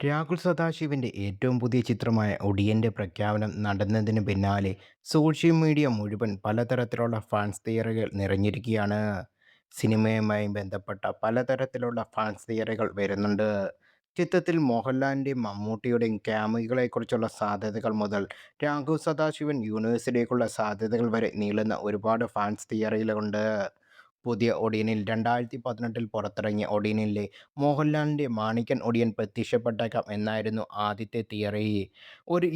രാഹുൽ സദാശിവന്റെ ഏറ്റവും പുതിയ ചിത്രമായ ഒടിയന്റെ പ്രഖ്യാപനം നടന്നതിന് പിന്നാലെ സോഷ്യൽ മീഡിയ മുഴുവൻ പലതരത്തിലുള്ള ഫാൻസ് തിയറികൾ നിറഞ്ഞിരിക്കുകയാണ്. സിനിമയുമായി ബന്ധപ്പെട്ട പലതരത്തിലുള്ള ഫാൻസ് തിയറികൾ വരുന്നുണ്ട്. ചിത്രത്തിൽ മോഹൻലാലിൻ്റെയും മമ്മൂട്ടിയുടെയും ക്യാമികളെക്കുറിച്ചുള്ള സാധ്യതകൾ മുതൽ രാഹുൽ സദാശിവൻ യൂണിവേഴ്സിലേക്കുള്ള സാധ്യതകൾ വരെ നീളുന്ന ഒരുപാട് ഫാൻസ് തിയറികളുണ്ട്. പുതിയ ഒടിയനിൽ 2018 പുറത്തിറങ്ങിയ ഒടിയനിലെ മോഹൻലാലിൻ്റെ മാണിക്കൻ ഒടിയൻ പ്രത്യക്ഷപ്പെട്ടേക്കാം എന്നായിരുന്നു ആദ്യത്തെ തിയറി. ഒരു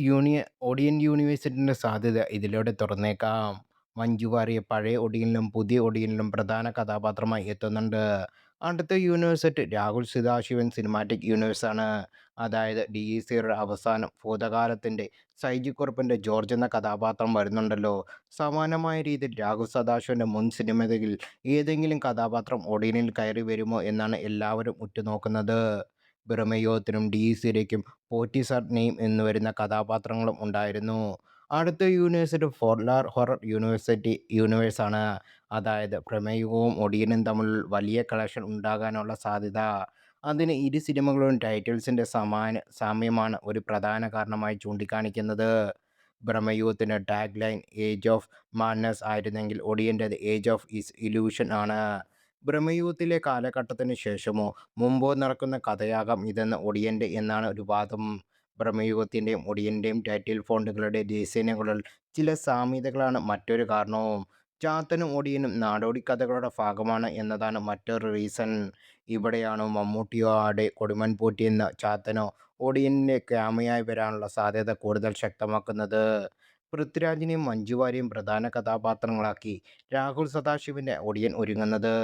ഒടിയൻ യൂണിവേഴ്സിറ്റിൻ്റെ സാധ്യത ഇതിലൂടെ തുറന്നേക്കാം. മഞ്ജു വാര്യർ പഴയ ഒടിയനിലും പുതിയ ഒടിയനിലും പ്രധാന കഥാപാത്രമായി എത്തുന്നുണ്ട്. അടുത്ത യൂണിവേഴ്സിറ്റി രാഹുൽ സദാശിവൻ സിനിമാറ്റിക് യൂണിവേഴ്സാണ്. അതായത് DECയുടെ അവസാനം ഭൂതകാലത്തിൻ്റെ സൈജു കുറുപ്പിൻ്റെ ജോർജ് എന്ന കഥാപാത്രം വരുന്നുണ്ടല്ലോ. സമാനമായ രീതിയിൽ രാഹുൽ സദാശിവൻ്റെ മുൻ സിനിമകളിൽ ഏതെങ്കിലും കഥാപാത്രം ഒടിയനിൽ കയറി വരുമോ എന്നാണ് എല്ലാവരും ഉറ്റുനോക്കുന്നത്. ബ്രഹ്മയുഗത്തിനും DECയിലേക്കും പോറ്റിസർ നെയിം എന്നുവരുന്ന കഥാപാത്രങ്ങളും ഉണ്ടായിരുന്നു. അടുത്ത യൂണിവേഴ്സിറ്റി പോലാർ ഹൊറർ യൂണിവേഴ്സാണ്. അതായത് പ്രമേയവും ഒടിയനും തമ്മിൽ വലിയ കളക്ഷൻ ഉണ്ടാകാനുള്ള സാധ്യത. അതിന് ഇരു സിനിമകളുടെയും ടൈറ്റിൽസിൻ്റെ സാമ്യമാണ് ഒരു പ്രധാന കാരണമായി ചൂണ്ടിക്കാണിക്കുന്നത്. ബ്രഹ്മയുഗത്തിൻ്റെ tag line age of madness ആയിരുന്നെങ്കിൽ ഒടിയൻ്റേത് ഏജ് ഓഫ് ഇലൂഷൻ ആണ്. ബ്രഹ്മയുഗത്തിലെ കാലഘട്ടത്തിന് ശേഷമോ മുമ്പോ നടക്കുന്ന കഥയാകാം ഇതെന്ന് ഒടിയൻ്റെ എന്നാണ് ഒരു വാദം. ബ്രഹ്മയുഗത്തിൻ്റെയും ഒടിയൻ്റെയും ടൈറ്റിൽ ഫോണ്ടുകളുടെ ഡിസൈനുകളിൽ ചില സാമ്യതകളാണ് മറ്റൊരു കാരണവും. ചാത്തനും ഒടിയനും നാടോടി കഥകളുടെ ഭാഗമാണ് എന്നതാണ് മറ്റൊരു റീസൺ. ഇവിടെയാണ് മമ്മൂട്ടിയോടെ കൊടുമൺ പോറ്റി എന്ന ചാത്തനോ ഒടിയനിലെ ക്യാമിയായി വരാനുള്ള സാധ്യത കൂടുതൽ ശക്തമാക്കുന്നത്. പൃഥ്വിരാജിനെയും മഞ്ജു വാര്യരെയും പ്രധാന കഥാപാത്രങ്ങളാക്കി രാഹുൽ സദാശിവന്റെ ഒടിയൻ ഒരുങ്ങുന്നത്.